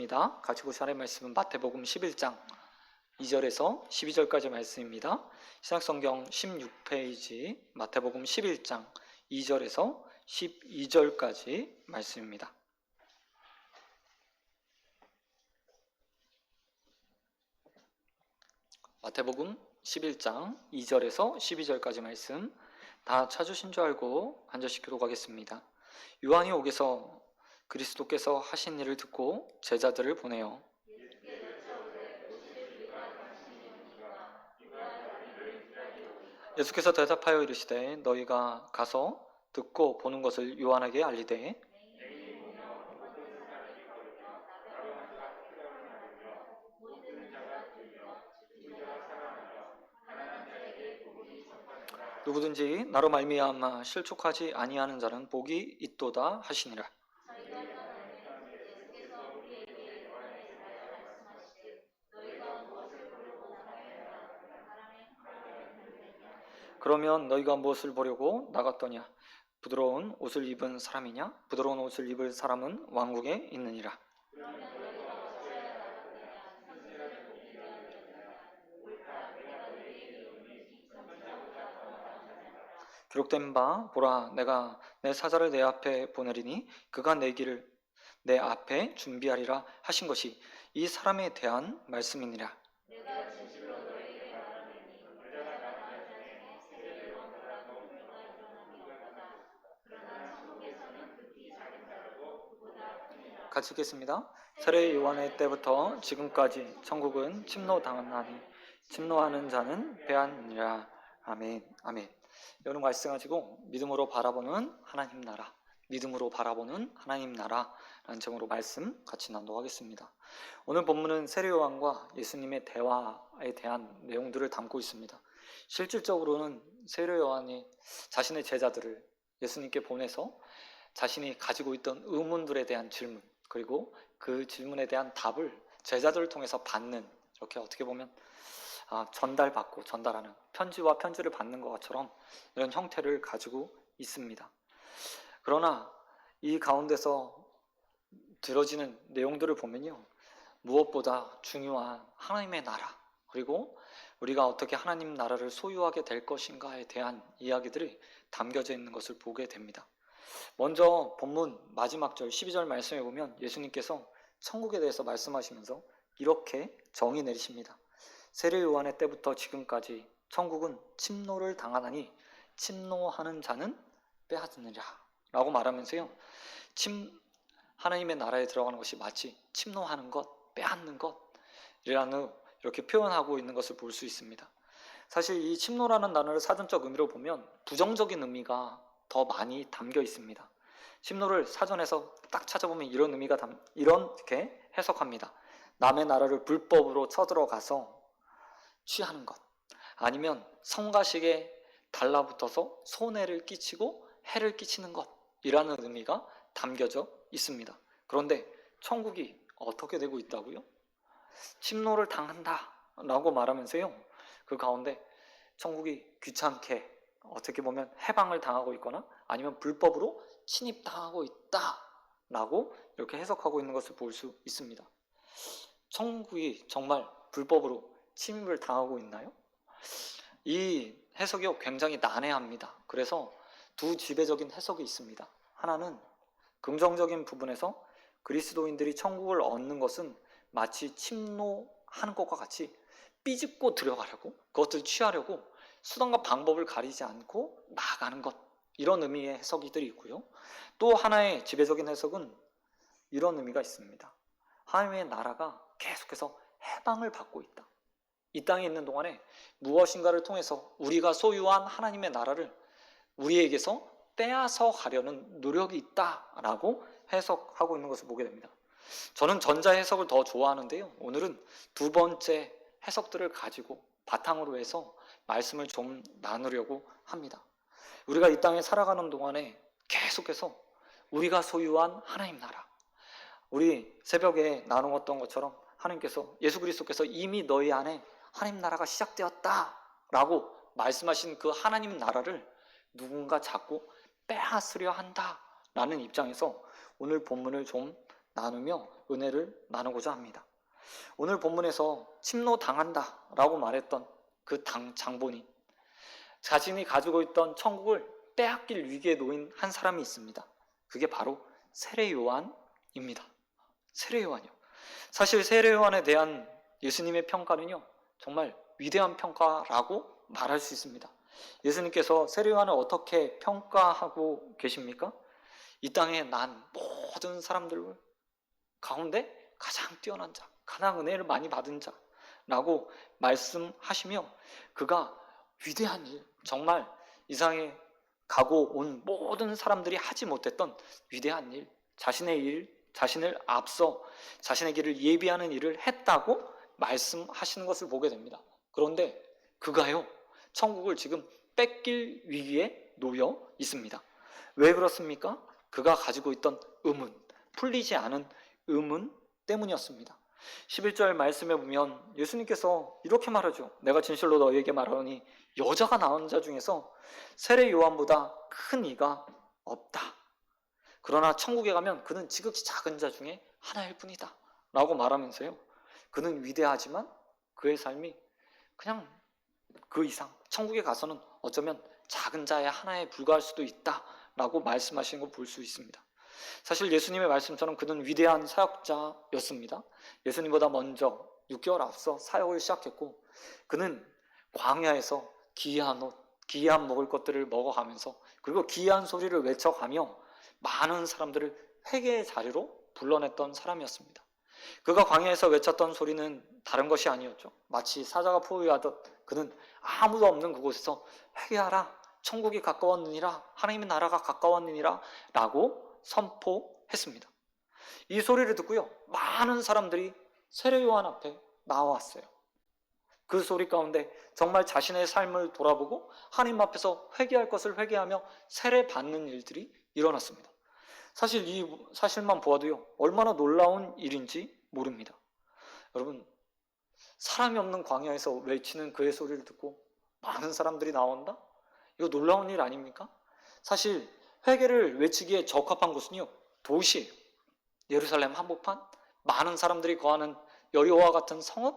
읽겠습니다. 같이 보시는 말씀은 마태복음 11장 2절에서 12절까지 말씀입니다. 신약성경 16페이지 마태복음 11장 2절에서 12절까지 말씀입니다. 마태복음 11장 2절에서 12절까지 말씀 다 찾으신 줄 알고 앉으시 기록하겠습니다. 요한이 옥에서 그리스도께서 하신 일을 듣고 제자들을 보내요. 예수께서 대답하여 이르시되 너희가 가서 듣고 보는 것을 요한에게 알리되 누구든지 나로 말미암아 실족하지 아니하는 자는 복이 있도다 하시니라. 그러면 너희가 무엇을 보려고 나갔더냐? 부드러운 옷을 입은 사람이냐? 부드러운 옷을 입을 사람은 왕국에 있느니라. 기록된 바 보라 내가 내 사자를 내 앞에 보내리니 그가 내 길을 내 앞에 준비하리라 하신 것이 이 사람에 대한 말씀이니라. 같이 읽겠습니다. 세례 요한의 때부터 지금까지 천국은 침노당하나니 침노하는 자는 배하니라. 아멘. 아멘. 이런 말씀 가지고 믿음으로 바라보는 하나님 나라, 믿음으로 바라보는 하나님 나라라는 제목으로 말씀 같이 나누겠습니다. 오늘 본문은 세례 요한과 예수님의 대화에 대한 내용들을 담고 있습니다. 실질적으로는 세례 요한이 자신의 제자들을 예수님께 보내서 자신이 가지고 있던 의문들에 대한 질문, 그리고 그 질문에 대한 답을 제자들을 통해서 받는, 이렇게 어떻게 보면 전달받고 전달하는, 편지와 편지를 받는 것처럼 이런 형태를 가지고 있습니다. 그러나 이 가운데서 들어지는 내용들을 보면요, 무엇보다 중요한 하나님의 나라, 그리고 우리가 어떻게 하나님 나라를 소유하게 될 것인가에 대한 이야기들이 담겨져 있는 것을 보게 됩니다. 먼저 본문 마지막 절 12절 말씀에 보면 예수님께서 천국에 대해서 말씀하시면서 이렇게 정의 내리십니다. 세례 요한의 때부터 지금까지 천국은 침노를 당하나니 침노하는 자는 빼앗느니라 라고 말하면서요, 하나님의 나라에 들어가는 것이 마치 침노하는 것, 빼앗는 것이라는 이렇게 표현하고 있는 것을 볼 수 있습니다. 사실 이 침노라는 단어를 사전적 의미로 보면 부정적인 의미가 더 많이 담겨 있습니다. 침노를 사전에서 딱 찾아보면 이런 의미가 이렇게 해석합니다. 남의 나라를 불법으로 쳐들어가서 취하는 것, 아니면 성가시게 달라붙어서 손해를 끼치고 해를 끼치는 것이라는 의미가 담겨져 있습니다. 그런데 천국이 어떻게 되고 있다고요? 침노를 당한다 라고 말하면서요, 그 가운데 천국이 귀찮게 어떻게 보면 해방을 당하고 있거나 아니면 불법으로 침입당하고 있다 라고 이렇게 해석하고 있는 것을 볼 수 있습니다. 천국이 정말 불법으로 침입을 당하고 있나요? 이 해석이 굉장히 난해합니다. 그래서 두 지배적인 해석이 있습니다. 하나는 긍정적인 부분에서 그리스도인들이 천국을 얻는 것은 마치 침노하는 것과 같이 삐집고 들어가려고, 그것을 취하려고 수단과 방법을 가리지 않고 나아가는 것, 이런 의미의 해석이들이 있고요. 또 하나의 지배적인 해석은 이런 의미가 있습니다. 하나님의 나라가 계속해서 해방을 받고 있다. 이 땅에 있는 동안에 무엇인가를 통해서 우리가 소유한 하나님의 나라를 우리에게서 빼앗아 가려는 노력이 있다라고 해석하고 있는 것을 보게 됩니다. 저는 전자 해석을 더 좋아하는데요, 오늘은 두 번째 해석들을 가지고 바탕으로 해서 말씀을 좀 나누려고 합니다. 우리가 이 땅에 살아가는 동안에 계속해서 우리가 소유한 하나님 나라, 우리 새벽에 나누었던 것처럼 하나님께서, 예수 그리스도께서 이미 너희 안에 하나님 나라가 시작되었다 라고 말씀하신 그 하나님 나라를 누군가 자꾸 빼앗으려 한다 라는 입장에서 오늘 본문을 좀 나누며 은혜를 나누고자 합니다. 오늘 본문에서 침노당한다 라고 말했던 그 장본인, 자신이 가지고 있던 천국을 빼앗길 위기에 놓인 한 사람이 있습니다. 그게 바로 세례 요한입니다. 세례 요한이요. 사실 세례 요한에 대한 예수님의 평가는요, 정말 위대한 평가라고 말할 수 있습니다. 예수님께서 세례 요한을 어떻게 평가하고 계십니까? 이 땅에 난 모든 사람들 가운데 가장 뛰어난 자, 가장 은혜를 많이 받은 자라고 말씀하시며, 그가 위대한 일, 정말 이상에 가고 온 모든 사람들이 하지 못했던 위대한 일, 자신을 앞서 자신의 길을 예비하는 일을 했다고 말씀하시는 것을 보게 됩니다. 그런데 그가요, 천국을 지금 뺏길 위기에 놓여 있습니다. 왜 그렇습니까? 그가 가지고 있던 의문, 풀리지 않은 의문 때문이었습니다. 11절 말씀에 보면 예수님께서 이렇게 말하죠. 내가 진실로 너희에게 말하노니 여자가 낳은 자 중에서 세례 요한보다 큰 이가 없다. 그러나 천국에 가면 그는 지극히 작은 자 중에 하나일 뿐이다 라고 말하면서요, 그는 위대하지만 그의 삶이 그냥 그 이상, 천국에 가서는 어쩌면 작은 자의 하나에 불과할 수도 있다 라고 말씀하시는 걸 볼 수 있습니다. 사실 예수님의 말씀처럼 그는 위대한 사역자였습니다. 예수님보다 먼저 6개월 앞서 사역을 시작했고, 그는 광야에서 귀한 옷, 귀한 먹을 것들을 먹어가면서, 그리고 귀한 소리를 외쳐가며 많은 사람들을 회개의 자리로 불러냈던 사람이었습니다. 그가 광야에서 외쳤던 소리는 다른 것이 아니었죠. 마치 사자가 포효하듯 그는 아무도 없는 그곳에서 회개하라, 천국이 가까웠느니라, 하나님의 나라가 가까웠느니라 라고 선포했습니다. 이 소리를 듣고요, 많은 사람들이 세례 요한 앞에 나왔어요. 그 소리 가운데 정말 자신의 삶을 돌아보고 하나님 앞에서 회개할 것을 회개하며 세례 받는 일들이 일어났습니다. 사실 이 사실만 보아도요, 얼마나 놀라운 일인지 모릅니다. 여러분, 사람이 없는 광야에서 외치는 그의 소리를 듣고 많은 사람들이 나온다? 이거 놀라운 일 아닙니까? 사실 회개를 외치기에 적합한 곳은요, 도시예요. 예루살렘 한복판, 많은 사람들이 거하는 여리고와 같은 성읍,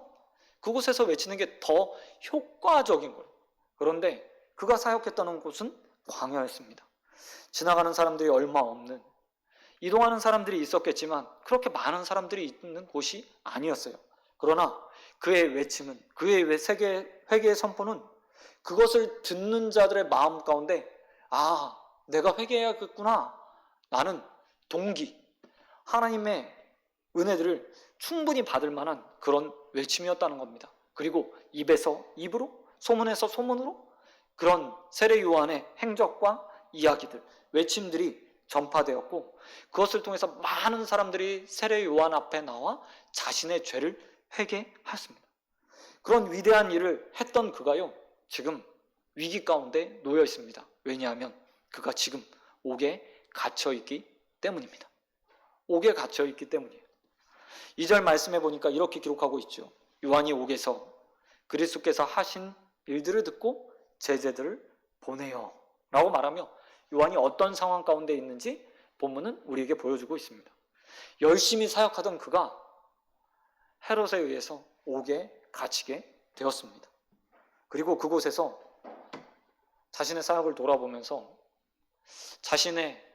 그곳에서 외치는 게 더 효과적인 거예요. 그런데 그가 사역했던 곳은 광야였습니다. 지나가는 사람들이 얼마 없는, 이동하는 사람들이 있었겠지만 그렇게 많은 사람들이 있는 곳이 아니었어요. 그러나 그의 외침은, 그의 회개의 선포는 그것을 듣는 자들의 마음 가운데, 아, 내가 회개해야겠구나, 나는 동기, 하나님의 은혜들을 충분히 받을 만한 그런 외침이었다는 겁니다. 그리고 입에서 입으로, 소문에서 소문으로 그런 세례 요한의 행적과 이야기들, 외침들이 전파되었고, 그것을 통해서 많은 사람들이 세례 요한 앞에 나와 자신의 죄를 회개했습니다. 그런 위대한 일을 했던 그가요, 지금 위기 가운데 놓여 있습니다. 왜냐하면 그가 지금 옥에 갇혀 있기 때문입니다. 옥에 갇혀 있기 때문이에요. 2절 말씀해 보니까 이렇게 기록하고 있죠. 요한이 옥에서 그리스도께서 하신 일들을 듣고 제자들을 보내요 라고 말하며 요한이 어떤 상황 가운데 있는지 본문은 우리에게 보여주고 있습니다. 열심히 사역하던 그가 헤롯에 의해서 옥에 갇히게 되었습니다. 그리고 그곳에서 자신의 사역을 돌아보면서 자신의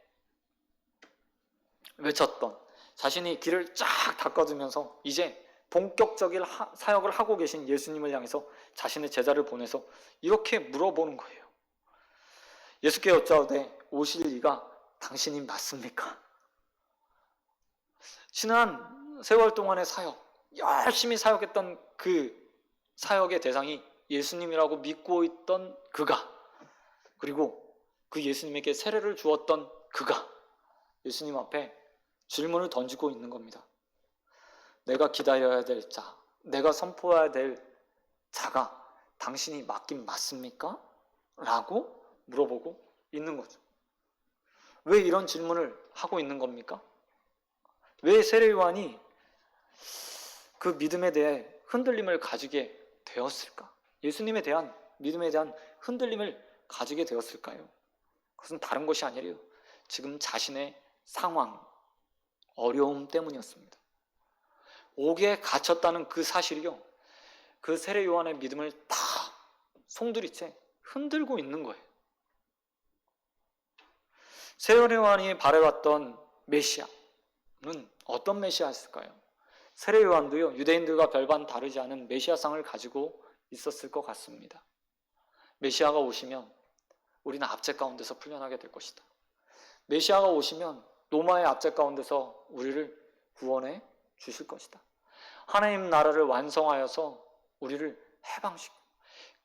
외쳤던, 자신이 길을 쫙 닦아주면서 이제 본격적인 사역을 하고 계신 예수님을 향해서 자신의 제자를 보내서 이렇게 물어보는 거예요. 예수께 여짜오되 오실 이가 당신이 맞습니까? 지난 세월 동안의 사역, 열심히 사역했던 그 사역의 대상이 예수님이라고 믿고 있던 그가, 그리고 그 예수님에게 세례를 주었던 그가 예수님 앞에 질문을 던지고 있는 겁니다. 내가 기다려야 될 자, 내가 선포해야 될 자가 당신이 맞긴 맞습니까? 라고 물어보고 있는 거죠. 왜 이런 질문을 하고 있는 겁니까? 왜 세례 요한이 그 믿음에 대해 흔들림을 가지게 되었을까? 예수님에 대한 믿음에 대한 흔들림을 가지게 되었을까요? 그것은 다른 것이 아니래요. 지금 자신의 상황, 어려움 때문이었습니다. 옥에 갇혔다는 그 사실이요, 그 세례 요한의 믿음을 다 송두리째 흔들고 있는 거예요. 세례 요한이 바라봤던 메시아는 어떤 메시아였을까요? 세례 요한도요, 유대인들과 별반 다르지 않은 메시아상을 가지고 있었을 것 같습니다. 메시아가 오시면 우리는 압제 가운데서 풀려나게 될 것이다. 메시아가 오시면 로마의 압제 가운데서 우리를 구원해 주실 것이다. 하나님 나라를 완성하여서 우리를 해방시키고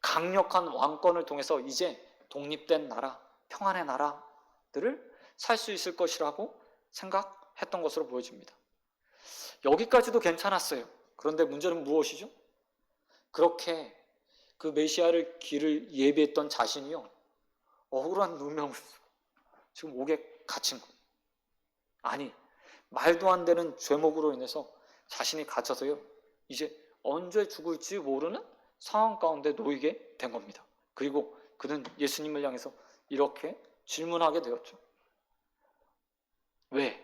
강력한 왕권을 통해서 이제 독립된 나라, 평안의 나라들을 살 수 있을 것이라고 생각했던 것으로 보여집니다. 여기까지도 괜찮았어요. 그런데 문제는 무엇이죠? 그렇게 그 메시아를 길을 예비했던 자신이요, 억울한 누명을 지금 옥에 갇힌 거예요. 아니, 말도 안 되는 죄목으로 인해서 자신이 갇혀서요, 이제 언제 죽을지 모르는 상황 가운데 놓이게 된 겁니다. 그리고 그는 예수님을 향해서 이렇게 질문하게 되었죠. 왜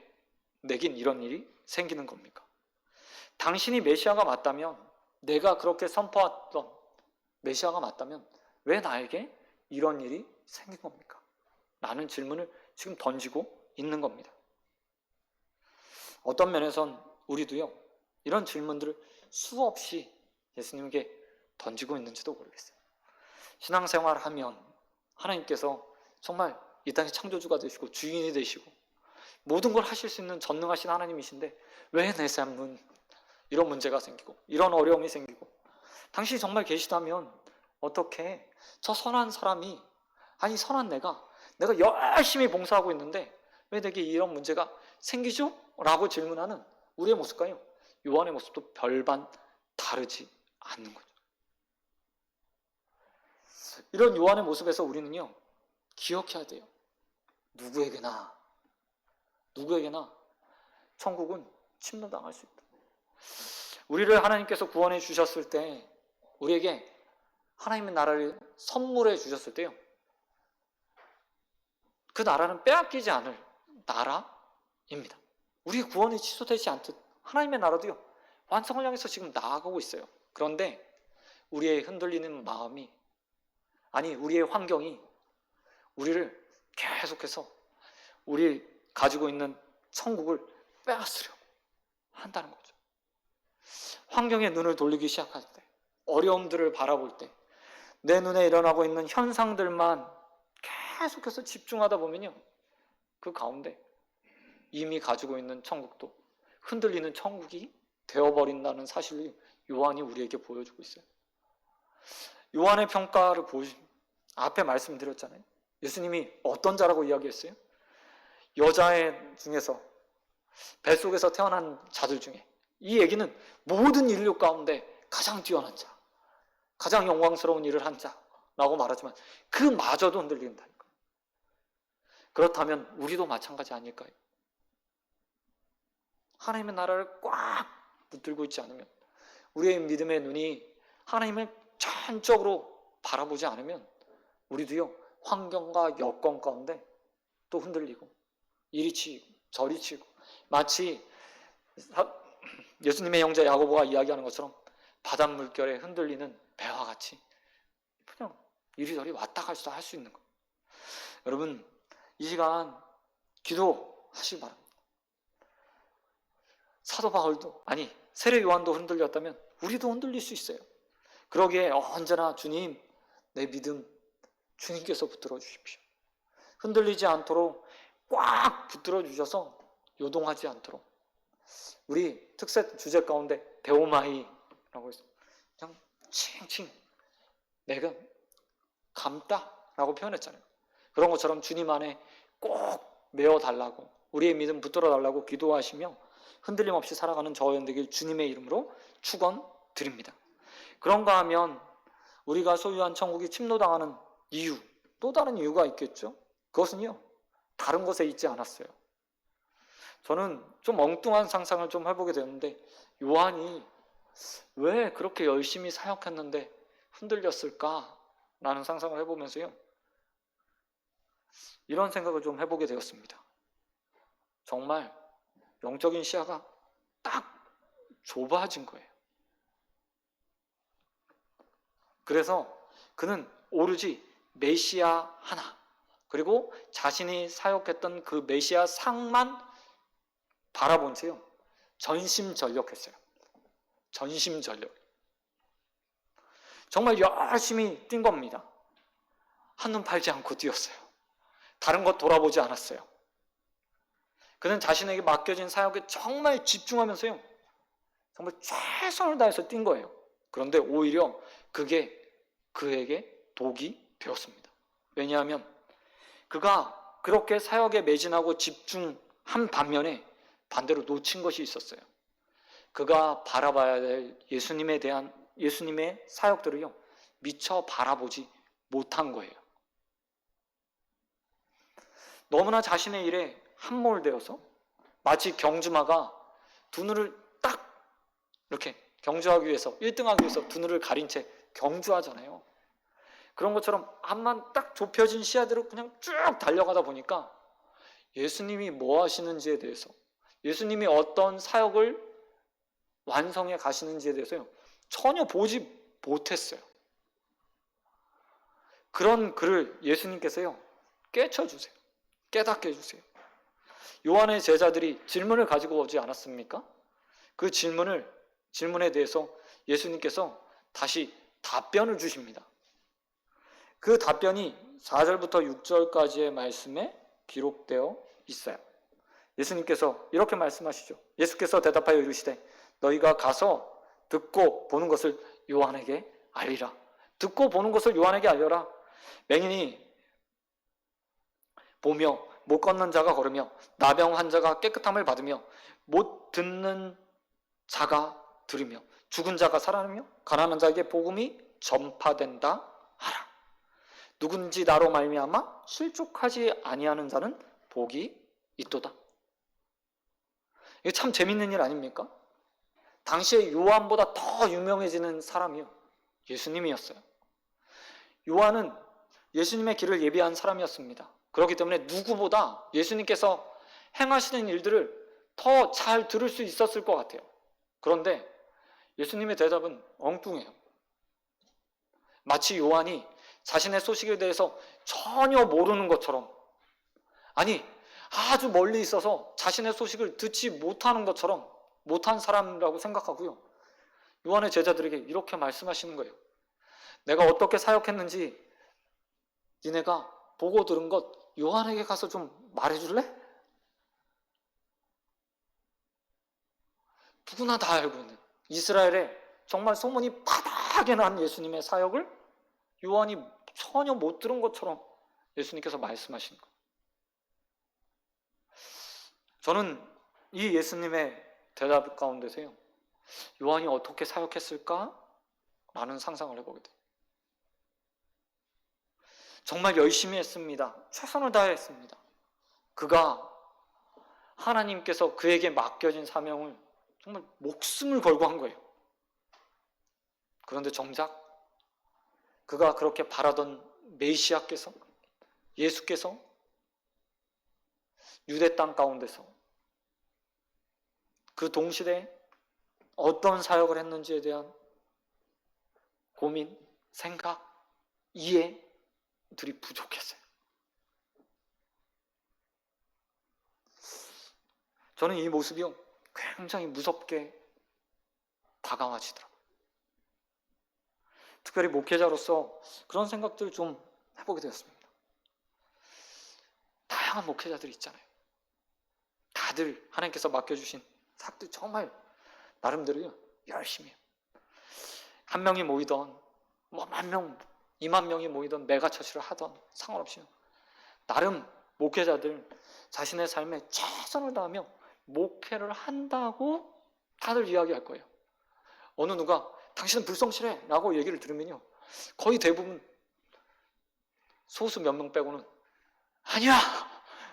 내겐 이런 일이 생기는 겁니까? 당신이 메시아가 맞다면, 내가 그렇게 선포했던 메시아가 맞다면 왜 나에게 이런 일이 생긴 겁니까? 라는 질문을 지금 던지고 있는 겁니다. 어떤 면에선 우리도요, 이런 질문들을 수없이 예수님께 던지고 있는지도 모르겠어요. 신앙생활 하면 하나님께서 정말 이 땅의 창조주가 되시고 주인이 되시고 모든 걸 하실 수 있는 전능하신 하나님이신데 왜 내 삶은 이런 문제가 생기고 이런 어려움이 생기고, 당신이 정말 계시다면 어떻게 저 선한 사람이, 아니 선한 내가 열심히 봉사하고 있는데 왜 내게 이런 문제가 생기죠? 라고 질문하는 우리의 모습과요, 요한의 모습도 별반 다르지 않는 거죠. 이런 요한의 모습에서 우리는요, 기억해야 돼요. 누구에게나 천국은 침노당할 수 있다. 우리를 하나님께서 구원해 주셨을 때, 우리에게 하나님의 나라를 선물해 주셨을 때요, 그 나라는 빼앗기지 않을 나라입니다. 우리의 구원이 취소되지 않듯 하나님의 나라도요, 완성을 향해서 지금 나아가고 있어요. 그런데 우리의 흔들리는 마음이, 아니 우리의 환경이 우리를 계속해서 우리 가지고 있는 천국을 빼앗으려고 한다는 거죠. 환경에 눈을 돌리기 시작할 때, 어려움들을 바라볼 때, 내 눈에 일어나고 있는 현상들만 계속해서 집중하다 보면요, 그 가운데 이미 가지고 있는 천국도 흔들리는 천국이 되어버린다는 사실을 요한이 우리에게 보여주고 있어요. 요한의 평가를 앞에 말씀드렸잖아요. 예수님이 어떤 자라고 이야기했어요? 여자애 중에서, 뱃속에서 태어난 자들 중에, 이 얘기는 모든 인류 가운데 가장 뛰어난 자, 가장 영광스러운 일을 한 자라고 말하지만 그마저도 흔들린다니까요. 그렇다면 우리도 마찬가지 아닐까요? 하나님의 나라를 꽉 붙들고 있지 않으면, 우리의 믿음의 눈이 하나님을 전적으로 바라보지 않으면 우리도요, 환경과 여건 가운데 또 흔들리고 이리 치이고 저리 치이고, 마치 예수님의 형제 야고보가 이야기하는 것처럼 바닷물결에 흔들리는 배와 같이 그냥 이리저리 왔다 갔다 할 수 있는 거예요. 여러분, 이 시간 기도하시기 바랍니다. 사도 바울도, 아니 세례 요한도 흔들렸다면 우리도 흔들릴 수 있어요. 그러기에 언제나 주님, 내 믿음 주님께서 붙들어 주십시오. 흔들리지 않도록 꽉 붙들어 주셔서 요동하지 않도록. 우리 특색 주제 가운데 데오마이라고 해서 그냥 칭칭 내가 감다 라고 표현했잖아요. 그런 것처럼 주님 안에 꼭 메어달라고, 우리의 믿음 붙들어 달라고 기도하시며 흔들림 없이 살아가는 저와 되길 주님의 이름으로 축원드립니다. 그런가 하면 우리가 소유한 천국이 침노당하는 이유, 또 다른 이유가 있겠죠. 그것은요, 다른 것에 있지 않았어요. 저는 좀 엉뚱한 상상을 좀 해보게 되는데, 요한이 왜 그렇게 열심히 사역했는데 흔들렸을까라는 상상을 해보면서요, 이런 생각을 좀 해보게 되었습니다. 정말 영적인 시야가 딱 좁아진 거예요. 그래서 그는 오로지 메시아 하나, 그리고 자신이 사역했던 그 메시아 상만 바라본 채요 전심전력했어요. 전심전력. 정말 열심히 뛴 겁니다. 한눈 팔지 않고 뛰었어요. 다른 것 돌아보지 않았어요. 그는 자신에게 맡겨진 사역에 정말 집중하면서요 정말 최선을 다해서 뛴 거예요. 그런데 오히려 그게 그에게 독이 되었습니다. 왜냐하면 그가 그렇게 사역에 매진하고 집중한 반면에 반대로 놓친 것이 있었어요. 그가 바라봐야 될 예수님의 사역들을요 미처 바라보지 못한 거예요. 너무나 자신의 일에 함몰되어서 마치 경주마가 두 눈을 딱 이렇게 경주하기 위해서 1등하기 위해서 두 눈을 가린 채 경주하잖아요. 그런 것처럼 앞만 딱 좁혀진 시야대로 그냥 쭉 달려가다 보니까 예수님이 뭐 하시는지에 대해서, 예수님이 어떤 사역을 완성해 가시는지에 대해서요 전혀 보지 못했어요. 그런 그를 예수님께서요 깨쳐주세요. 깨닫게 해주세요. 요한의 제자들이 질문을 가지고 오지 않았습니까? 그 질문에 대해서 예수님께서 다시 답변을 주십니다. 그 답변이 4절부터 6절까지의 말씀에 기록되어 있어요. 예수님께서 이렇게 말씀하시죠. 예수께서 대답하여 이르시되 너희가 가서 듣고 보는 것을 요한에게 알리라. 듣고 보는 것을 요한에게 알려라. 맹인이 보며 못 걷는 자가 걸으며 나병 환자가 깨끗함을 받으며 못 듣는 자가 들으며 죽은 자가 살아나며 가난한 자에게 복음이 전파된다 하라. 누군지 나로 말미암아 실족하지 아니하는 자는 복이 있도다. 이게 참 재밌는 일 아닙니까? 당시에 요한보다 더 유명해지는 사람이요 예수님이었어요. 요한은 예수님의 길을 예비한 사람이었습니다. 그렇기 때문에 누구보다 예수님께서 행하시는 일들을 더 잘 들을 수 있었을 것 같아요. 그런데 예수님의 대답은 엉뚱해요. 마치 요한이 자신의 소식에 대해서 전혀 모르는 것처럼, 아니 아주 멀리 있어서 자신의 소식을 듣지 못하는 것처럼 못한 사람이라고 생각하고요. 요한의 제자들에게 이렇게 말씀하시는 거예요. 내가 어떻게 사역했는지 니네가 보고 들은 것 요한에게 가서 좀 말해줄래? 누구나 다 알고 있는 이스라엘에 정말 소문이 바닥에 난 예수님의 사역을 요한이 전혀 못 들은 것처럼 예수님께서 말씀하신 거예요. 저는 이 예수님의 대답 가운데서요 요한이 어떻게 사역했을까? 라는 상상을 해보게 돼요. 정말 열심히 했습니다. 최선을 다했습니다. 그가 하나님께서 그에게 맡겨진 사명을 정말 목숨을 걸고 한 거예요. 그런데 정작 그가 그렇게 바라던 메시아께서, 예수께서 유대 땅 가운데서 그 동시대에 어떤 사역을 했는지에 대한 고민, 생각, 이해들이 부족했어요. 저는 이 모습이요 굉장히 무섭게 다가와지더라고요. 특별히 목회자로서 그런 생각들을 좀 해보게 되었습니다. 다양한 목회자들이 있잖아요. 다들 하나님께서 맡겨주신 사역들 정말 나름대로 열심히 해요. 한 명이 모이던 뭐 10,000명, 20,000명이 모이던 메가처치를 하던 상관없이 나름 목회자들 자신의 삶에 최선을 다하며 목회를 한다고 다들 이야기할 거예요. 어느 누가 당신은 불성실해 라고 얘기를 들으면요 거의 대부분 소수 몇 명 빼고는 아니야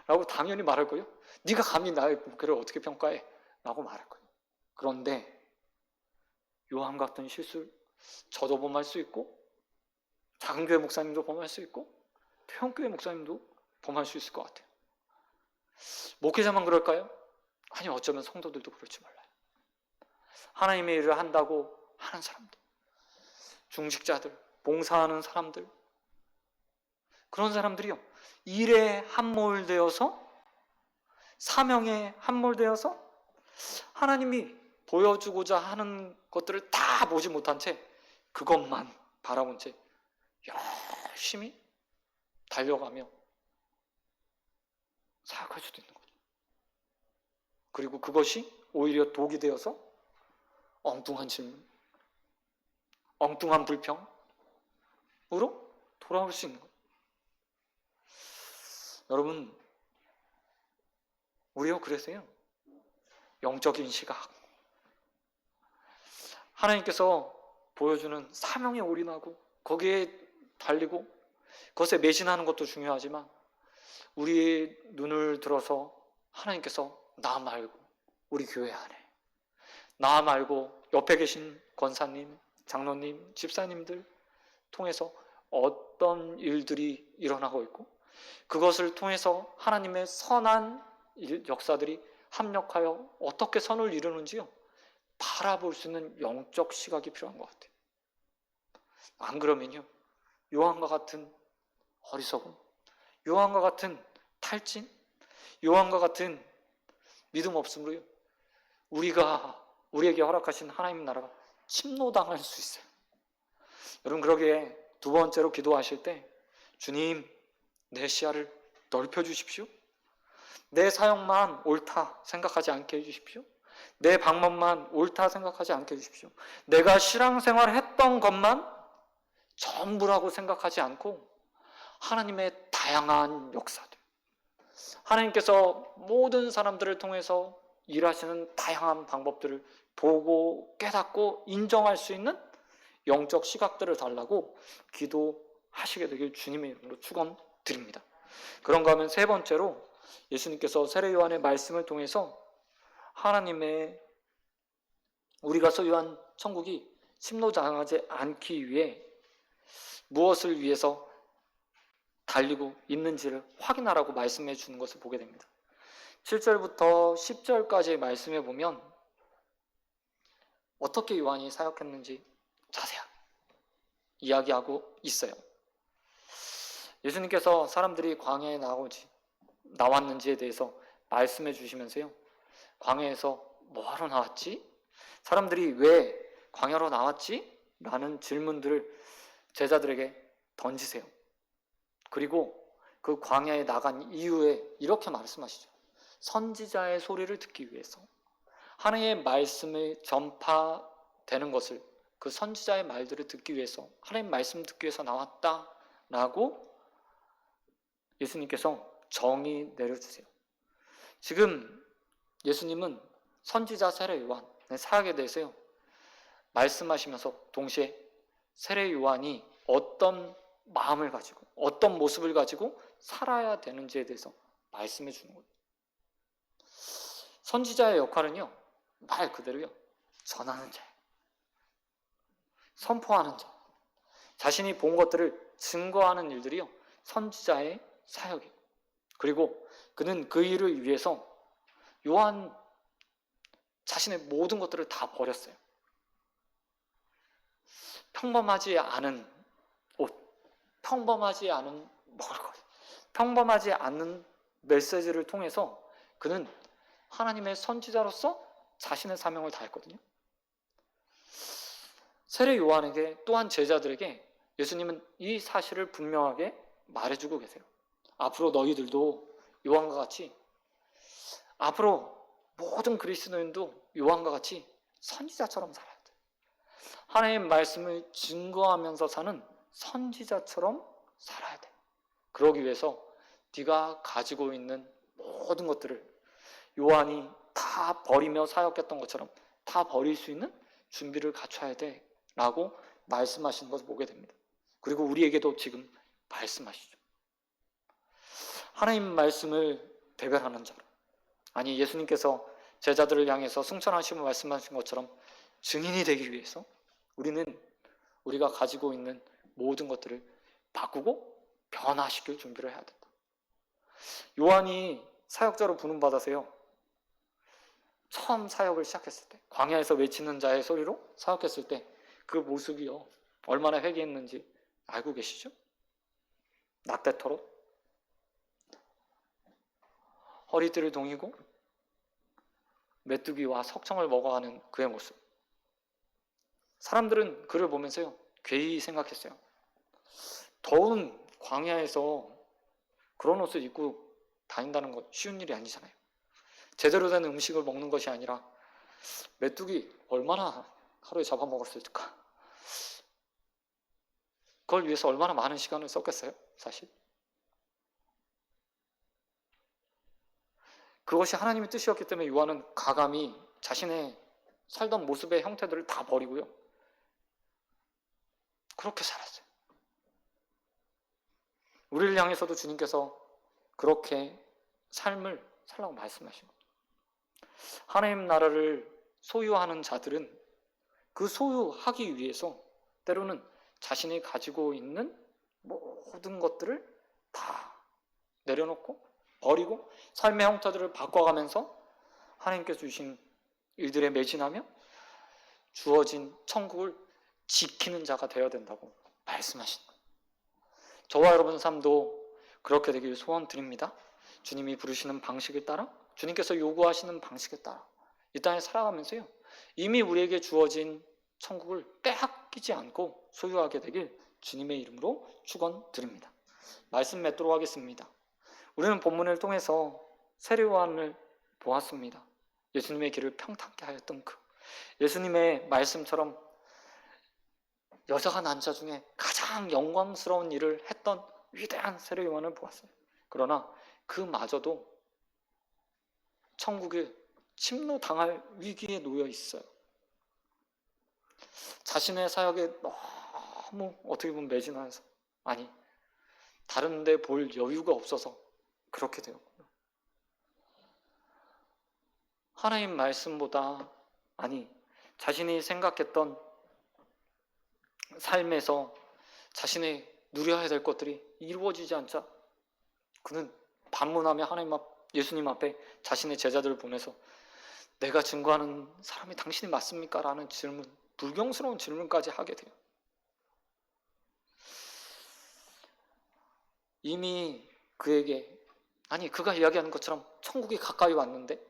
라고 당연히 말할 거예요. 네가 감히 나의 목회를 어떻게 평가해 라고 말할 거예요. 그런데 요한 같은 실수를 저도 범할 수 있고 작은 교회 목사님도 범할 수 있고 태형교회 목사님도 범할 수 있을 것 같아요. 목회자만 그럴까요? 아니 어쩌면 성도들도 그럴지 몰라요. 하나님의 일을 한다고 하는 사람들, 중직자들, 봉사하는 사람들, 그런 사람들이요, 일에 함몰되어서, 사명에 함몰되어서 하나님이 보여주고자 하는 것들을 다 보지 못한 채 그것만 바라본 채 열심히 달려가며 사역할 수도 있는 거죠. 그리고 그것이 오히려 독이 되어서 엉뚱한 질문, 엉뚱한 불평으로 돌아올 수 있는 거예요. 여러분, 우리요 그래서요, 영적인 시각, 하나님께서 보여주는 사명에 올인하고 거기에 달리고 그것에 매진하는 것도 중요하지만, 우리의 눈을 들어서 하나님께서 나 말고 우리 교회 안에, 나 말고 옆에 계신 권사님, 장로님, 집사님들 통해서 어떤 일들이 일어나고 있고, 그것을 통해서 하나님의 선한 역사들이 합력하여 어떻게 선을 이루는지요, 바라볼 수 있는 영적 시각이 필요한 것 같아요. 안 그러면요, 요한과 같은 어리석음, 요한과 같은 탈진, 요한과 같은 믿음 없음으로요, 우리에게 허락하신 하나님 나라가 침노당할 수 있어요. 여러분, 그러기에 두 번째로 기도하실 때, 주님, 내 시야를 넓혀 주십시오. 내 사역만 옳다 생각하지 않게 해주십시오. 내 방법만 옳다 생각하지 않게 해주십시오. 내가 신앙생활 했던 것만 전부라고 생각하지 않고 하나님의 다양한 역사들, 하나님께서 모든 사람들을 통해서 일하시는 다양한 방법들을 보고 깨닫고 인정할 수 있는 영적 시각들을 달라고 기도하시게 되길 주님의 이름으로 축원드립니다. 그런가 하면 세 번째로, 예수님께서 세례 요한의 말씀을 통해서 하나님의, 우리가 소유한 천국이 침노당하지 않기 위해 무엇을 위해서 달리고 있는지를 확인하라고 말씀해 주는 것을 보게 됩니다. 7절부터 10절까지의 말씀에 보면 어떻게 요한이 사역했는지 자세하게 이야기하고 있어요. 예수님께서 사람들이 광야에 나왔는지에 대해서 말씀해 주시면서요, 광야에서 뭐하러 나왔지? 사람들이 왜 광야로 나왔지? 라는 질문들을 제자들에게 던지세요. 그리고 그 광야에 나간 이후에 이렇게 말씀하시죠. 선지자의 소리를 듣기 위해서, 하나님의 말씀이 전파되는 것을, 그 선지자의 말들을 듣기 위해서, 하나님의 말씀을 듣기 위해서 나왔다라고 예수님께서 정의 내려주세요. 지금 예수님은 선지자 세례 요한의 사역에 대해서요, 말씀하시면서 동시에 세례 요한이 어떤 마음을 가지고 어떤 모습을 가지고 살아야 되는지에 대해서 말씀해 주는 거예요. 선지자의 역할은요, 말 그대로요, 전하는 자, 선포하는 자, 자신이 본 것들을 증거하는 일들이요, 선지자의 사역이에요. 그리고 그는 그 일을 위해서 요한 자신의 모든 것들을 다 버렸어요. 평범하지 않은 옷, 평범하지 않은 먹을거리, 평범하지 않은 메시지를 통해서 그는 하나님의 선지자로서 자신의 사명을 다했거든요. 세례 요한에게, 또한 제자들에게 예수님은 이 사실을 분명하게 말해주고 계세요. 앞으로 너희들도 요한과 같이, 앞으로 모든 그리스도인도 요한과 같이 선지자처럼 살아야 돼. 하나님의 말씀을 증거하면서 사는 선지자처럼 살아야 돼. 그러기 위해서 네가 가지고 있는 모든 것들을 요한이 다 버리며 사역했던 것처럼 다 버릴 수 있는 준비를 갖춰야 돼 라고 말씀하시는 것을 보게 됩니다. 그리고 우리에게도 지금 말씀하시죠. 하나님 말씀을 대변하는 자로, 아니 예수님께서 제자들을 향해서 승천하시며 말씀하신 것처럼 증인이 되기 위해서 우리가 가지고 있는 모든 것들을 바꾸고 변화시킬 준비를 해야 된다. 요한이 사역자로 부름받아서요, 처음 사역을 시작했을 때, 광야에서 외치는 자의 소리로 사역했을 때 그 모습이요, 얼마나 회개했는지 알고 계시죠? 낙대토록 허리띠를 동이고 메뚜기와 석청을 먹어가는 그의 모습. 사람들은 그를 보면서요, 괴히 생각했어요. 더운 광야에서 그런 옷을 입고 다닌다는 것 쉬운 일이 아니잖아요. 제대로 된 음식을 먹는 것이 아니라 메뚜기 얼마나 하루에 잡아먹었을까? 그걸 위해서 얼마나 많은 시간을 썼겠어요, 사실. 그것이 하나님의 뜻이었기 때문에 요한은 과감히 자신의 살던 모습의 형태들을 다 버리고요, 그렇게 살았어요. 우리를 향해서도 주님께서 그렇게 삶을 살라고 말씀하신 겁니다. 하나님 나라를 소유하는 자들은 그 소유하기 위해서 때로는 자신이 가지고 있는 모든 것들을 다 내려놓고 버리고 삶의 형태들을 바꿔가면서 하나님께서 주신 일들에 매진하며 주어진 천국을 지키는 자가 되어야 된다고 말씀하신 거예요. 저와 여러분 삶도 그렇게 되길 소원드립니다. 주님이 부르시는 방식에 따라, 주님께서 요구하시는 방식에 따라 이 땅에 살아가면서요, 이미 우리에게 주어진 천국을 빼앗기지 않고 소유하게 되길 주님의 이름으로 축원드립니다. 말씀 맺도록 하겠습니다. 우리는 본문을 통해서 세례요한을 보았습니다. 예수님의 길을 평탄케 하였던 그 예수님의 말씀처럼 여자가 난 자 중에 가장 영광스러운 일을 했던 위대한 세례요한을 보았어요. 그러나 그마저도 천국에 침노당할 위기에 놓여 있어요. 자신의 사역에 너무 어떻게 보면 매진하여서, 아니 다른 데 볼 여유가 없어서 그렇게 되었고요. 하나님 말씀보다, 아니 자신이 생각했던 삶에서 자신이 누려야 될 것들이 이루어지지 않자 그는 반문하며 예수님 앞에 자신의 제자들을 보내서 내가 증거하는 사람이 당신이 맞습니까? 라는 질문, 불경스러운 질문까지 하게 돼요. 이미 그에게, 아니 그가 이야기하는 것처럼 천국이 가까이 왔는데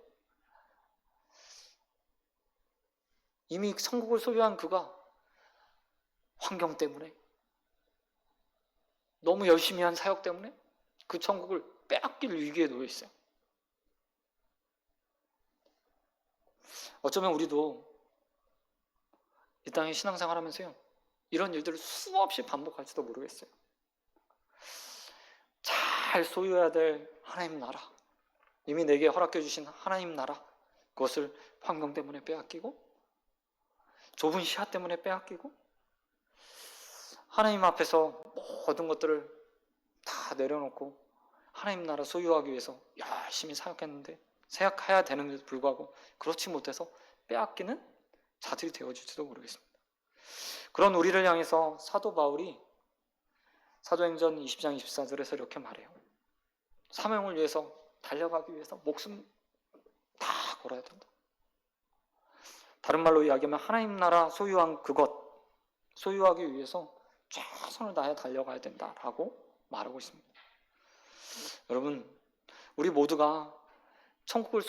이미 천국을 소유한 그가 환경 때문에, 너무 열심히 한 사역 때문에 그 천국을 빼앗길 위기에 놓여 있어요. 어쩌면 우리도 이 땅에 신앙생활 하면서요, 이런 일들을 수없이 반복할지도 모르겠어요. 잘 소유해야 될 하나님 나라, 이미 내게 허락해 주신 하나님 나라, 그것을 환경 때문에 빼앗기고 좁은 시야 때문에 빼앗기고 하나님 앞에서 모든 것들을 다 내려놓고 하나님 나라 소유하기 위해서 열심히 사역해야 되는데도 불구하고 그렇지 못해서 빼앗기는 자들이 되어질지도 모르겠습니다. 그런 우리를 향해서 사도 바울이 사도행전 20장 24절에서 이렇게 말해요. 사명을 위해서 달려가기 위해서 목숨 다 걸어야 된다. 다른 말로 이야기하면 하나님 나라 소유한 그것, 소유하기 위해서 최선을 다해 달려가야 된다라고 말하고 있습니다. 여러분, 우리 모두가 천국을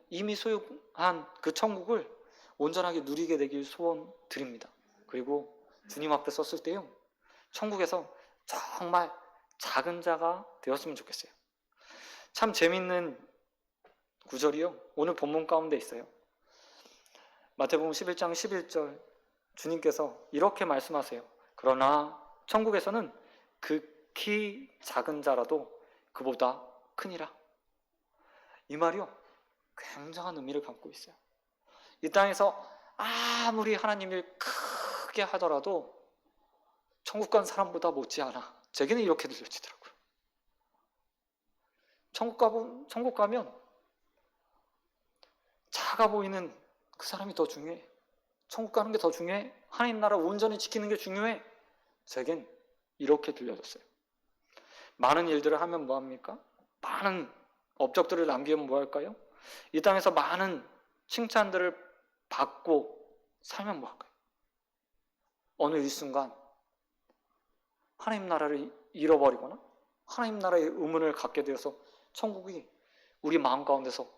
이미 소유한 그 천국을 온전하게 누리게 되길 소원드립니다. 그리고 주님 앞에 섰을 때요, 천국에서 정말 작은 자가 되었으면 좋겠어요. 참 재밌는 구절이요, 오늘 본문 가운데 있어요. 마태복음 11장 11절, 주님께서 이렇게 말씀하세요. 그러나 천국에서는 극히 작은 자라도 그보다 크니라. 이 말이요, 굉장한 의미를 담고 있어요. 이 땅에서 아무리 하나님 일 크게 하더라도 천국 간 사람보다 못지않아. 제게는 이렇게 들려지더라고요. 천국 가면 작아 보이는 그 사람이 더 중요해. 천국 가는 게 더 중요해. 하나님 나라 온전히 지키는 게 중요해. 제겐 이렇게 들려졌어요. 많은 일들을 하면 뭐합니까? 많은 업적들을 남기면 뭐할까요? 이 땅에서 많은 칭찬들을 받고 살면 뭐 할까요? 어느 일순간 하나님 나라를 잃어버리거나 하나님 나라의 의문을 갖게 되어서 천국이 우리 마음 가운데서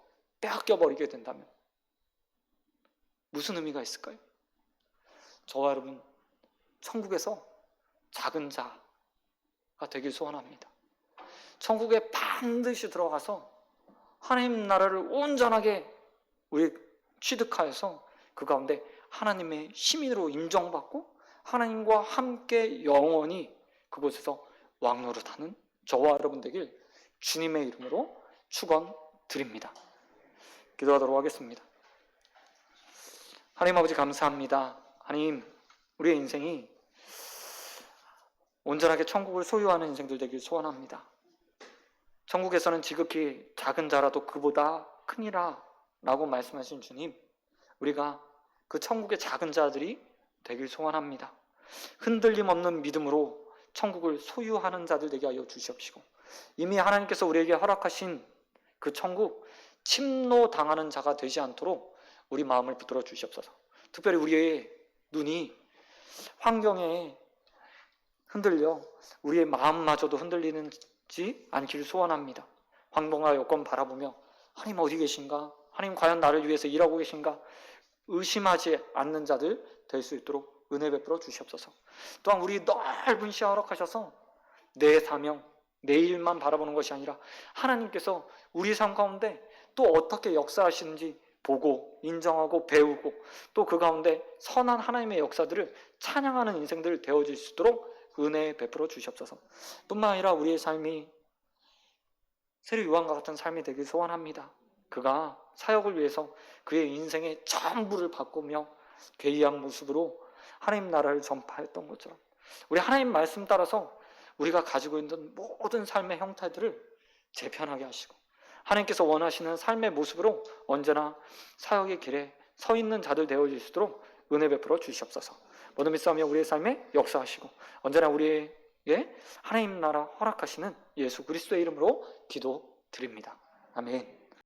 빼앗겨 버리게 된다면 무슨 의미가 있을까요? 저와 여러분, 천국에서 작은 자가 되길 소원합니다. 천국에 반드시 들어가서 하나님 나라를 온전하게 우리 취득하여서 그 가운데 하나님의 시민으로 인정받고 하나님과 함께 영원히 그곳에서 왕노릇하는 저와 여러분 되길 주님의 이름으로 축원드립니다. 기도하도록 하겠습니다. 하나님 아버지 감사합니다. 하나님, 우리의 인생이 온전하게 천국을 소유하는 인생들 되길 소원합니다. 천국에서는 지극히 작은 자라도 그보다 크니라 라고 말씀하신 주님, 우리가 그 천국의 작은 자들이 되길 소원합니다. 흔들림 없는 믿음으로 천국을 소유하는 자들 되게 하여 주시옵시고, 이미 하나님께서 우리에게 허락하신 그 천국 침노당하는 자가 되지 않도록 우리 마음을 붙들어 주시옵소서. 특별히 우리의 눈이 환경에 흔들려 우리의 마음마저도 흔들리는지 않기를 소원합니다. 환경과 여건 바라보며 하나님 어디 계신가? 하나님 과연 나를 위해서 일하고 계신가? 의심하지 않는 자들 될 수 있도록 은혜 베풀어 주시옵소서. 또한 우리 넓은 시야 허락하셔서 내 사명, 내 일만 바라보는 것이 아니라 하나님께서 우리 삶 가운데 또 어떻게 역사하시는지 보고 인정하고 배우고 또 그 가운데 선한 하나님의 역사들을 찬양하는 인생들 되어질 수 있도록 은혜 베풀어 주시옵소서. 뿐만 아니라 우리의 삶이 세례 요한과 같은 삶이 되길 소원합니다. 그가 사역을 위해서 그의 인생의 전부를 바꾸며 괴이한 모습으로 하나님 나라를 전파했던 것처럼 우리 하나님 말씀 따라서 우리가 가지고 있는 모든 삶의 형태들을 재편하게 하시고 하나님께서 원하시는 삶의 모습으로 언제나 사역의 길에 서 있는 자들 되어질 수 있도록 은혜 베풀어 주시옵소서. 모든 믿사오며 우리의 삶에 역사하시고 언제나 우리에게 하나님 나라 허락하시는 예수 그리스도의 이름으로 기도드립니다. 아멘.